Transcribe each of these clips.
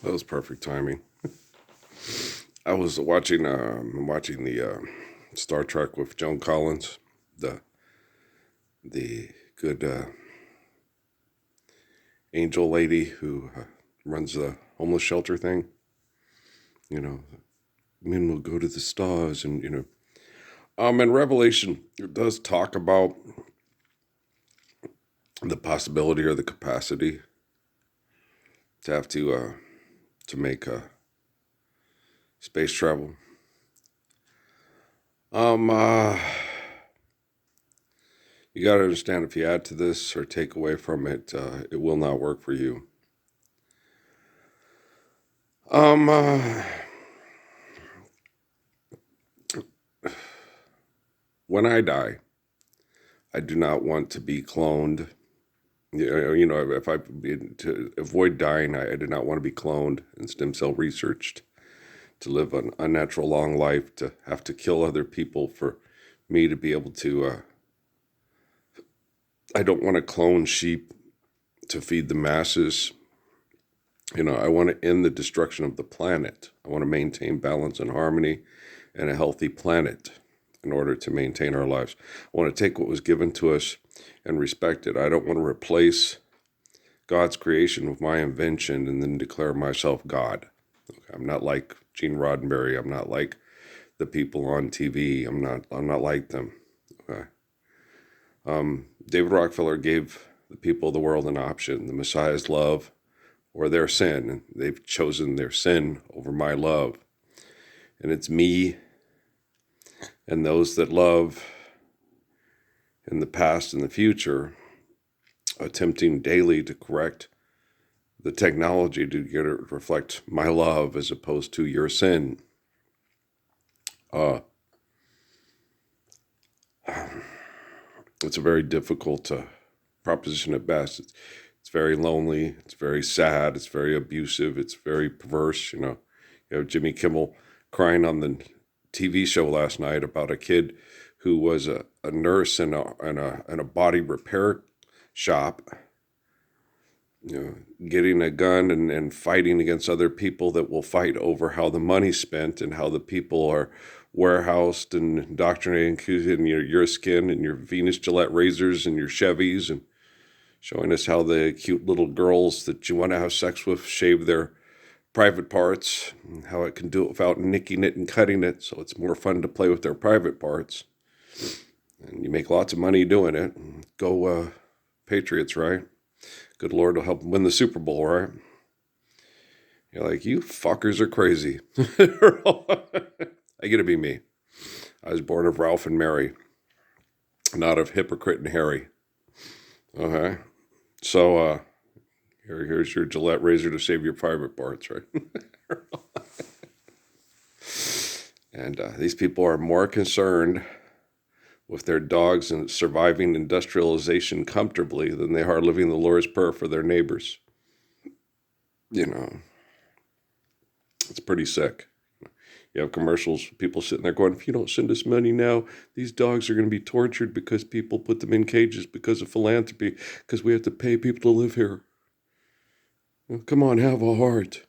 That was perfect timing. I was watching the Star Trek with Joan Collins, the the good angel lady who runs the homeless shelter thing. You know, men will go to the stars, and in Revelation it does talk about the possibility or the capacity to have to make space travel. Um, uh, you got to understand if you add to this or take away from it, it will not work for you. Um, uh, when I die, I do not want to be cloned. If to avoid dying, I do not want to be cloned and stem cell researched to live an unnatural long life, to have to kill other people for me to be able to. I don't want to clone sheep to feed the masses. I want to end the destruction of the planet. I want to maintain balance and harmony and a healthy planet in order to maintain our lives. I want to take what was given to us and respect it. I don't want to replace God's creation with my invention and then declare myself God. Okay, I'm not like Gene Roddenberry. I'm not like the people on TV. I'm not like them. Okay. David Rockefeller gave the people of the world an option: the Messiah's love or their sin. And they've chosen their sin over my love. And it's me and those that love in the past and the future attempting daily to correct the technology to get it to reflect my love as opposed to your sin. Uh, it's a very difficult proposition at best. It's very lonely. It's very sad. It's very abusive. It's very perverse. You have Jimmy Kimmel crying on the TV show last night about a kid who was a nurse in a body repair shop, getting a gun and fighting against other people that will fight over how the money's spent and how the people are warehoused and indoctrinated in your skin and your Venus Gillette razors and your Chevys, and showing us how the cute little girls that you want to have sex with shave their private parts, and how it can do it without nicking it and cutting it, so it's more fun to play with their private parts. And you make lots of money doing it. Go Patriots, right? Good Lord will help them win the Super Bowl, right? You're like, you fuckers are crazy. I get to be me. I was born of Ralph and Mary, not of hypocrite and Harry. Okay. So here's your Gillette razor to save your private parts, right? And these people are more concerned with their dogs and surviving industrialization comfortably than they are living the Lord's Prayer for their neighbors. It's pretty sick. You have commercials, people sitting there going, if you don't send us money now, these dogs are going to be tortured because people put them in cages because of philanthropy, because we have to pay people to live here. Well, come on, have a heart.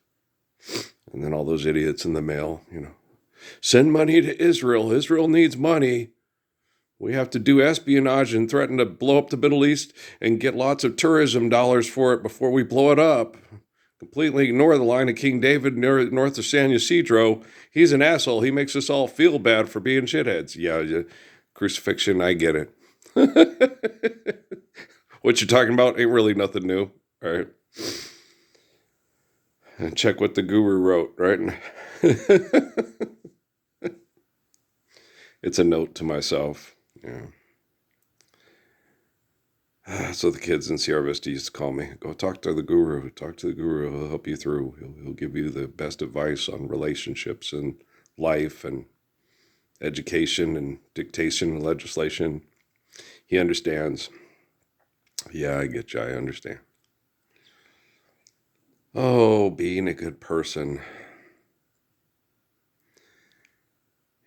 And then all those idiots in the mail, send money to Israel. Israel needs money. We have to do espionage and threaten to blow up the Middle East and get lots of tourism dollars for it before we blow it up. Completely ignore the line of King David north of San Ysidro. He's an asshole. He makes us all feel bad for being shitheads. Yeah, crucifixion, I get it. What you're talking about ain't really nothing new, right? And check what the guru wrote, right? It's a note to myself. Yeah. So the kids in Sierra Vista used to call me, go talk to the guru, talk to the guru. He'll help you through. He'll give you the best advice on relationships and life and education and dictation and legislation. He understands. Yeah, I get you. I understand. Oh, being a good person.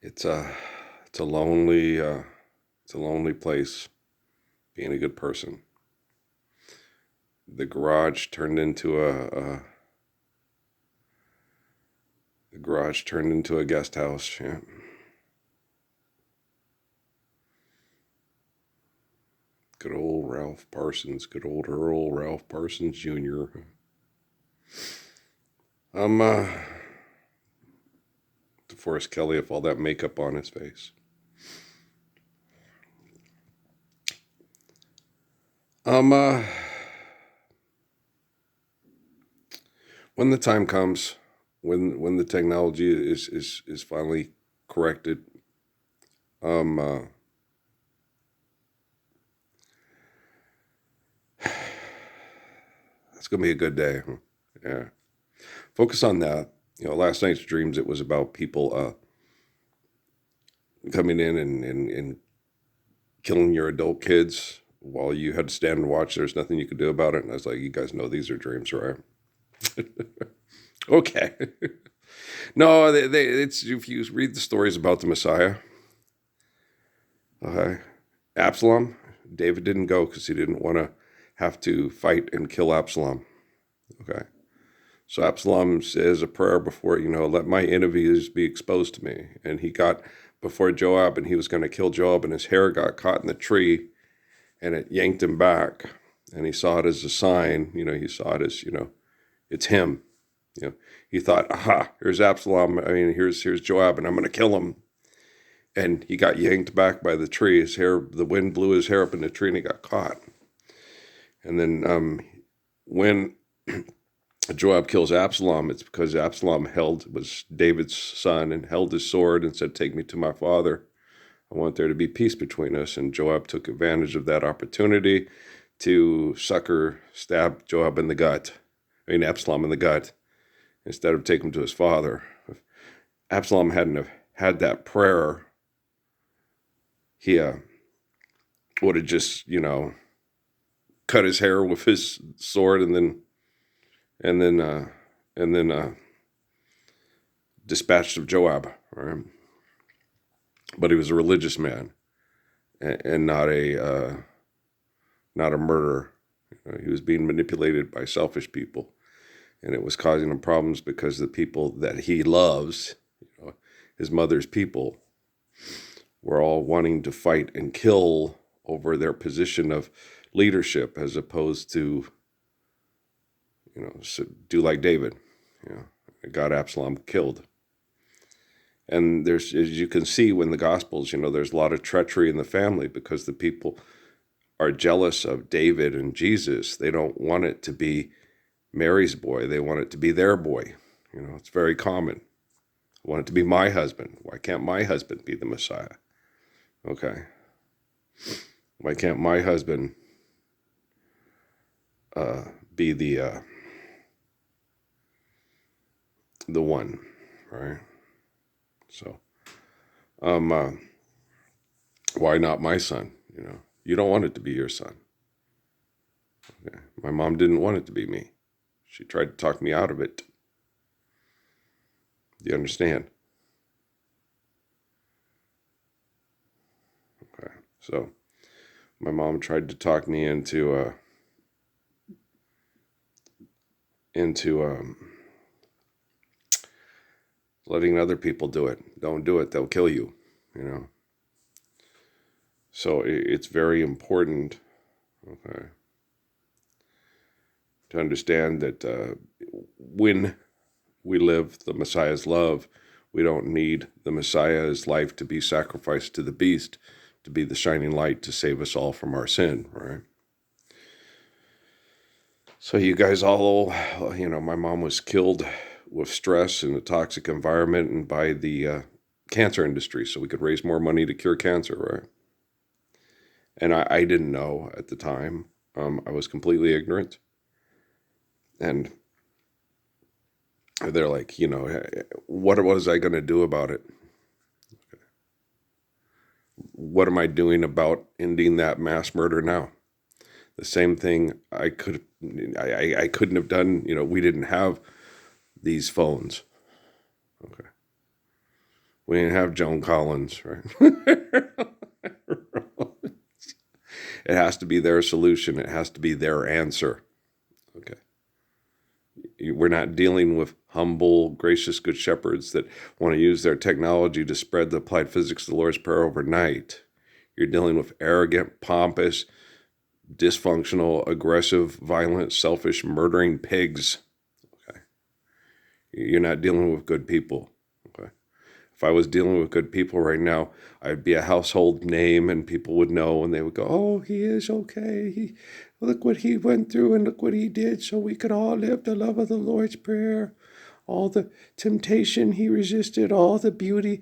It's a, it's a lonely, it's a lonely place. Being a good person. The garage turned into The garage turned into a guest house. Yeah. Good old Ralph Parsons. Good old Earl Ralph Parsons Jr. DeForest Kelly with all that makeup on his face. When the time comes, when the technology is finally corrected, it's gonna be a good day. Yeah, focus on that. Last night's dreams, it was about people coming in and killing your adult kids while you had to stand and watch. There's nothing you could do about it. And I was like, you guys know these are dreams, right? Okay. No, it's if you read the stories about the Messiah, okay, Absalom, David didn't go because he didn't want to have to fight and kill Absalom. Okay. So Absalom says a prayer before, let my enemies be exposed to me. And he got before Joab and he was going to kill Joab and his hair got caught in the tree and it yanked him back. And he saw it as a sign, he saw it as, it's him. He thought, aha, here's Absalom. Here's Joab and I'm going to kill him. And he got yanked back by the tree. His hair, the wind blew his hair up in the tree and he got caught. And then when Joab kills Absalom, it's because Absalom was David's son and held his sword and said, take me to my father. I want there to be peace between us. And Joab took advantage of that opportunity to stab Absalom in the gut, instead of taking him to his father. If Absalom hadn't have had that prayer, he would have just, cut his hair with his sword and then dispatched of Joab. Right? But he was a religious man and not a murderer. He was being manipulated by selfish people, and it was causing him problems because the people that he loves, his mother's people, were all wanting to fight and kill over their position of leadership, as opposed to, do like David, got Absalom killed. And there's, as you can see when the Gospels, there's a lot of treachery in the family because the people are jealous of David and Jesus. They don't want it to be Mary's boy. They want it to be their boy. It's very common. I want it to be my husband. Why can't my husband be the Messiah? Okay. Why can't my husband be the one, right? So, why not my son? You don't want it to be your son. Okay. My mom didn't want it to be me. She tried to talk me out of it. Do you understand? Okay. So, my mom tried to talk me into letting other people do it. Don't do it. They'll kill you, So it's very important, okay, to understand that when we live the Messiah's love, we don't need the Messiah's life to be sacrificed to the beast, to be the shining light to save us all from our sin, right? So you guys all, my mom was killed with stress in a toxic environment and by the cancer industry so we could raise more money to cure cancer, right? And I didn't know at the time. I was completely ignorant. And they're like, what was I going to do about it? What am I doing about ending that mass murder now? The same thing I couldn't have done. We didn't have these phones. Okay. We didn't have Joan Collins, right? It has to be their solution. It has to be their answer. Okay. We're not dealing with humble, gracious, good shepherds that want to use their technology to spread the applied physics of the Lord's Prayer overnight. You're dealing with arrogant, pompous, dysfunctional, aggressive, violent, selfish, murdering pigs. Okay. You're not dealing with good people. Okay. If I was dealing with good people right now, I'd be a household name and people would know and they would go, oh, he is okay. Look what he went through and look what he did so we could all live the love of the Lord's Prayer. All the temptation he resisted, all the beauty.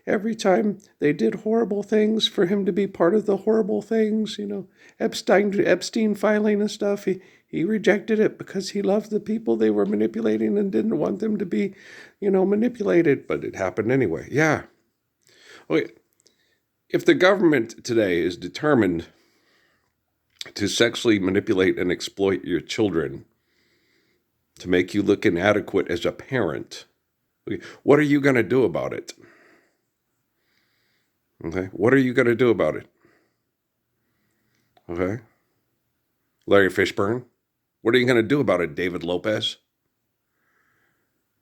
Every time they did horrible things for him to be part of the horrible things, Epstein filing and stuff, he rejected it because he loved the people they were manipulating and didn't want them to be, manipulated. But it happened anyway. Yeah. Okay. If the government today is determined to sexually manipulate and exploit your children, to make you look inadequate as a parent, what are you going to do about it? Okay, what are you going to do about it? Okay, Larry Fishburne, what are you going to do about it, David Lopez?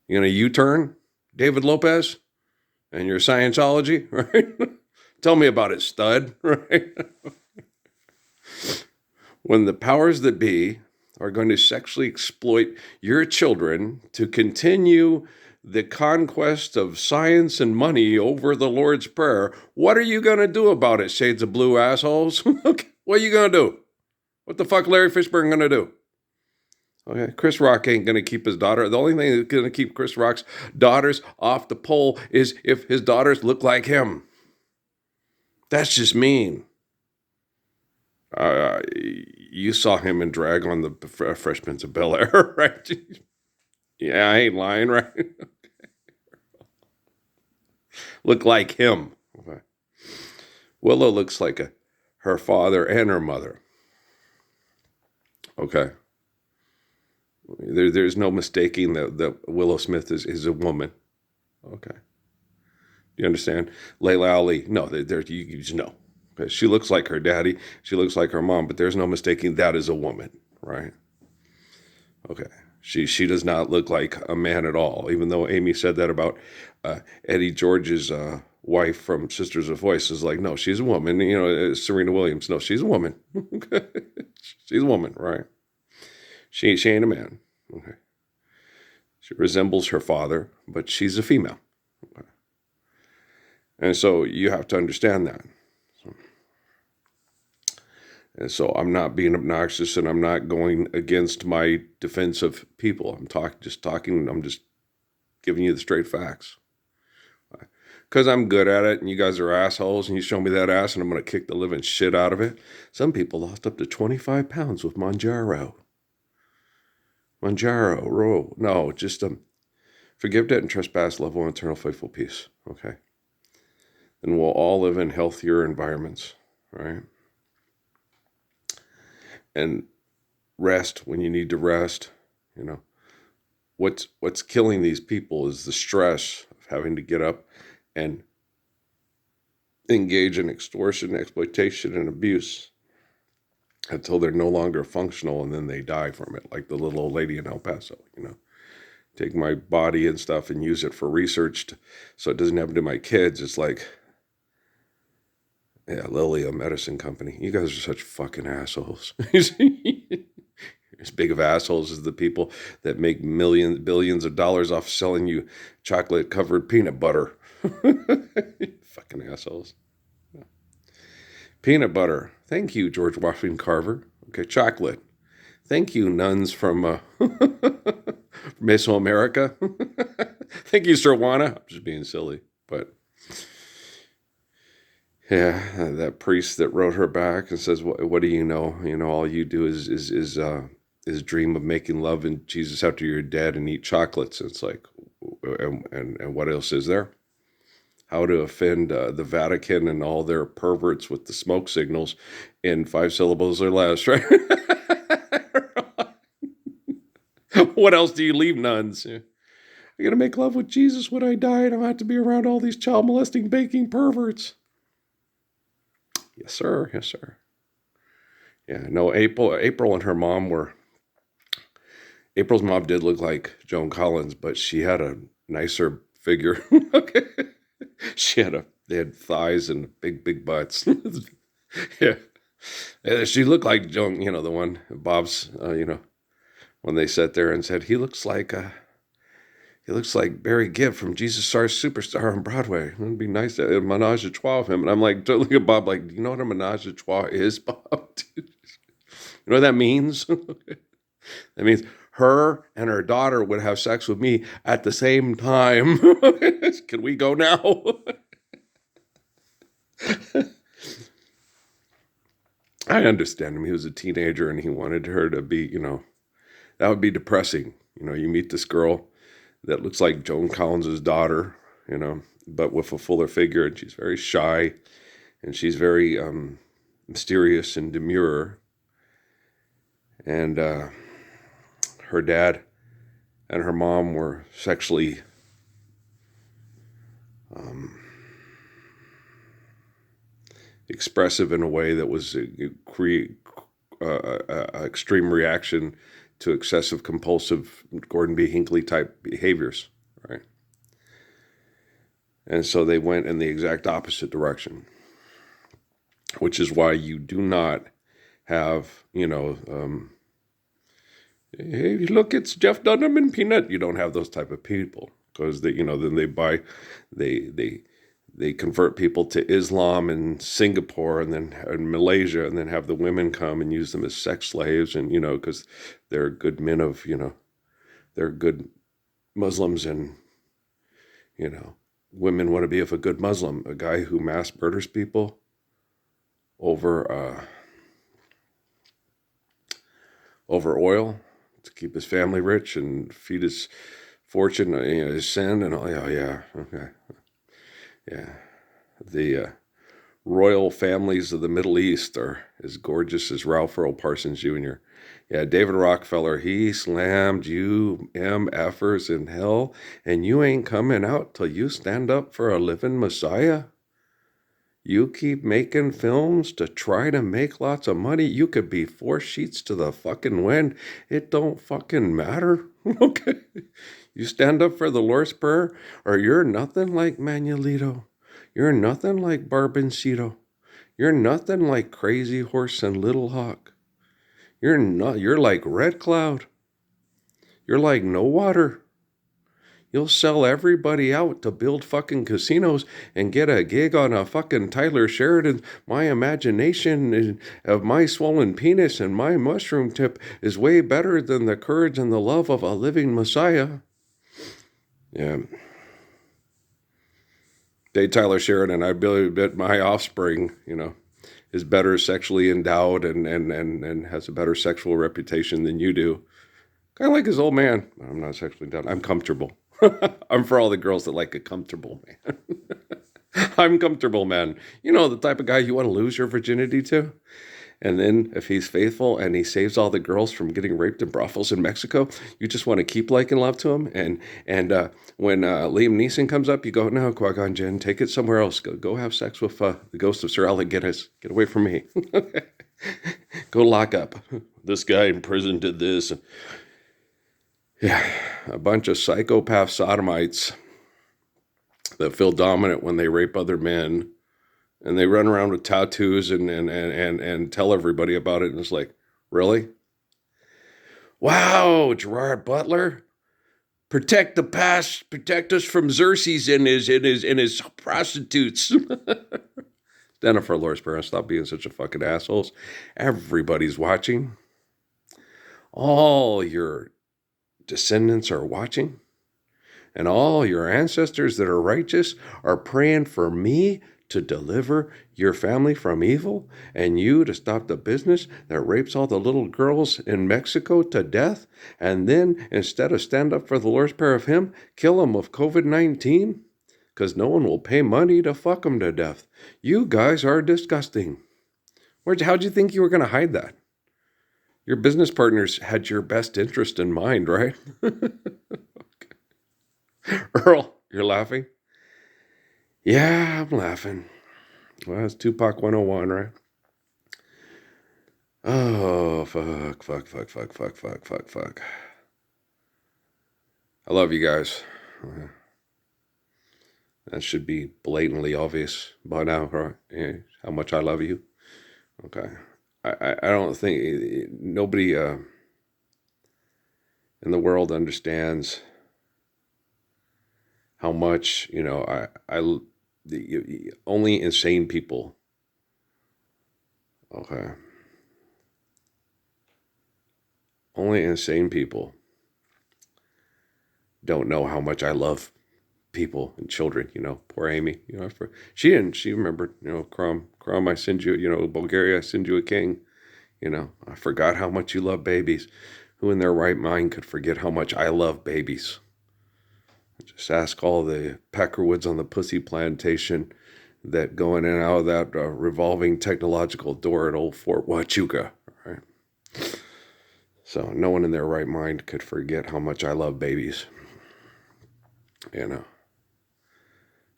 You going to U-turn, David Lopez, and your Scientology, right? Tell me about it, stud, right? When the powers that be are going to sexually exploit your children to continue the conquest of science and money over the Lord's Prayer, what are you going to do about it, shades of blue assholes? Okay, what are you going to do? What the fuck Larry Fishburne going to do? Okay, Chris Rock ain't going to keep his daughter. The only thing that's going to keep Chris Rock's daughters off the pole is if his daughters look like him. That's just mean. You saw him in drag on the Fresh Prince of Bel-Air, right? Yeah, I ain't lying, right? Look like him. Okay. Willow looks like her father and her mother. Okay. There's no mistaking that Willow Smith is a woman. Okay. You understand? Layla Ali, no, you just know. Okay. She looks like her daddy. She looks like her mom, but there's no mistaking that is a woman, right? Okay. She does not look like a man at all, even though Amy said that about Eddie George's wife from Sisters of Voice. Is like, no, she's a woman. Serena Williams. No, she's a woman. She's a woman, right? She ain't a man. Okay. She resembles her father, but she's a female. Okay. And so you have to understand that. And so I'm not being obnoxious and I'm not going against my defense of people. I'm just giving you the straight facts. Because I'm good at it and you guys are assholes and you show me that ass and I'm going to kick the living shit out of it. Some people lost up to 25 pounds with Manjaro. No, just forgive debt and trespass, love one, eternal faithful peace. Okay. And we'll all live in healthier environments, right? And rest when you need to rest. What's killing these people is the stress of having to get up and engage in extortion, exploitation, and abuse until they're no longer functional, and then they die from it, like the little old lady in El Paso. Take my body and stuff and use it for research so it doesn't happen to my kids. It's like, yeah, Lilly, a medicine company. You guys are such fucking assholes. As big of assholes as the people that make billions of dollars off selling you chocolate-covered peanut butter. Fucking assholes. Peanut butter. Thank you, George Washington Carver. Okay, chocolate. Thank you, nuns from Mesoamerica. Thank you, Sir Juana. I'm just being silly, but... Yeah, that priest that wrote her back and says, "What do you know? All you do is dream of making love in Jesus after you're dead and eat chocolates." It's like, and what else is there? How to offend the Vatican and all their perverts with the smoke signals in 5 syllables or less, right? What else do you leave nuns? I'm gonna make love with Jesus when I die, and I don't have to be around all these child molesting baking perverts. Yes, sir. Yes, sir. Yeah, no, April and her mom were April's mom did look like Joan Collins, but she had a nicer figure. Okay. They had thighs and big butts. Yeah. She looked like Joan, the one, Bob's, when they sat there and said, he looks like Barry Gibb from Jesus Christ Superstar on Broadway. It'd be nice to have a menage a trois of him. And I'm like, look at Bob, like, do you know what a menage a trois is, Bob? You know what that means? That means her and her daughter would have sex with me at the same time. Can we go now? I understand him. He was a teenager and he wanted her to be, that would be depressing. You meet this girl that looks like Joan Collins' daughter, but with a fuller figure, and she's very shy and she's very mysterious and demure. And her dad and her mom were sexually expressive in a way that was create extreme reaction to excessive compulsive Gordon B. Hinckley type behaviors, right? And so they went in the exact opposite direction, which is why you do not have, hey, look, it's Jeff Dunham and Peanut. You don't have those type of people because then they convert people to Islam in Singapore and then in Malaysia, and then have the women come and use them as sex slaves, and because they're good men of they're good Muslims, and women want to be of a good Muslim, a guy who mass murders people over oil to keep his family rich and feed his fortune, his sin, and all. Oh yeah, okay. Yeah, the royal families of the Middle East are as gorgeous as Ralph Earl Parsons Jr. Yeah, David Rockefeller, he slammed you MFers in hell, and you ain't coming out till you stand up for a living Messiah. You keep making films to try to make lots of money. You could be 4 sheets to the fucking wind. It don't fucking matter. Okay. You stand up for the Lord's Prayer, or you're nothing like Manuelito. You're nothing like Barboncito. You're nothing like Crazy Horse and Little Hawk. You're like Red Cloud. You're like No Water. You'll sell everybody out to build fucking casinos and get a gig on a fucking Tyler Sheridan. My imagination of my swollen penis and my mushroom tip is way better than the courage and the love of a living Messiah. Yeah. Dave Tyler Sheridan, I believe that my offspring, is better sexually endowed and has a better sexual reputation than you do. Kind of like his old man. I'm not sexually endowed. I'm comfortable. I'm for all the girls that like a comfortable man. I'm comfortable, man. The type of guy you want to lose your virginity to. And then if he's faithful and he saves all the girls from getting raped in brothels in Mexico, you just want to keep liking love to him. And when Liam Neeson comes up, you go, no, Qui-Gon Jinn, take it somewhere else. Go have sex with the ghost of Sir Alec Guinness. Get away from me. Go lock up. This guy in prison did this. Yeah, a bunch of psychopath sodomites that feel dominant when they rape other men, and they run around with tattoos and tell everybody about it. And it's like, really? Wow, Gerard Butler, protect the past, protect us from Xerxes and his prostitutes. Stand up for Lord's Prayer. Stop being such a fucking assholes. Everybody's watching. All your descendants are watching, and all your ancestors that are righteous are praying for me to deliver your family from evil, and you to stop the business that rapes all the little girls in Mexico to death, and then instead of stand up for the Lord's Prayer of him, kill them with COVID-19, because no one will pay money to fuck them to death. You guys are disgusting. How'd you think you were going to hide that? Your business partners had your best interest in mind, right? Earl, you're laughing? Yeah, I'm laughing. Well, it's Tupac 101, right? Oh, fuck. I love you guys. That should be blatantly obvious by now, right? Yeah, how much I love you. Okay. I don't think nobody in the world understands how much, only insane people. Okay. Only insane people don't know how much I love people and children, poor Amy, she remembered, Crom, I send you, Bulgaria, I send you a king, I forgot how much you love babies. Who in their right mind could forget how much I love babies? Just ask all the Peckerwoods on the Pussy Plantation that go in and out of that revolving technological door at old Fort Huachuca, right? So no one in their right mind could forget how much I love babies.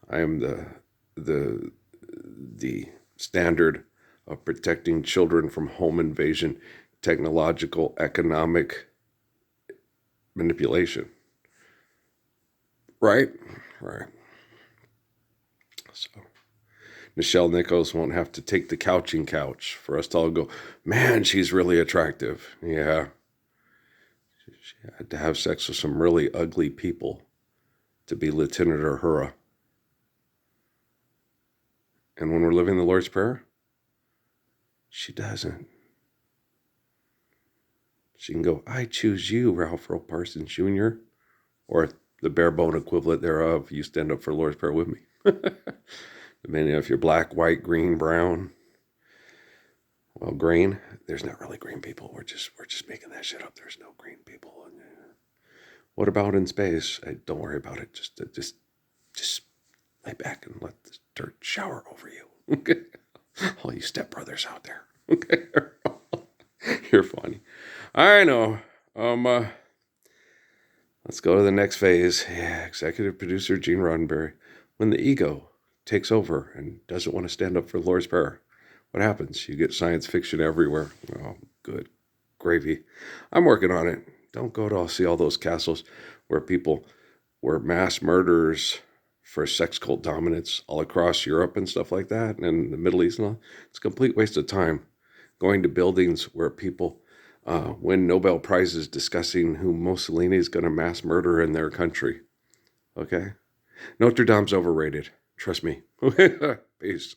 I am the standard of protecting children from home invasion, technological, economic manipulation. Right? Right. So Nichelle Nichols won't have to take the couching couch for us to all go, man, she's really attractive. Yeah. She had to have sex with some really ugly people to be Lieutenant Uhura. And when we're living the Lord's Prayer, she doesn't. She can go, I choose you, Ralph Earl Parsons Jr., or the bare bone equivalent thereof, you stand up for Lord's Prayer with me. Depending if you're black, white, green, brown. Well, green, there's not really green people. We're just making that shit up. There's no green people. What about in space? Don't worry about it. Just lay back and let the dirt shower over you. Okay? All you stepbrothers out there. Okay? You're funny. I know. Let's go to the next phase. Yeah, executive producer Gene Roddenberry. When the ego takes over and doesn't want to stand up for the Lord's Prayer, what happens? You get science fiction everywhere. Oh, good gravy. I'm working on it. Don't go to see all those castles where people were mass murderers for sex cult dominance all across Europe and stuff like that, and the Middle East and all. It's a complete waste of time going to buildings where people win Nobel Prizes discussing who Mussolini is going to mass murder in their country. Okay? Notre Dame's overrated. Trust me. Peace.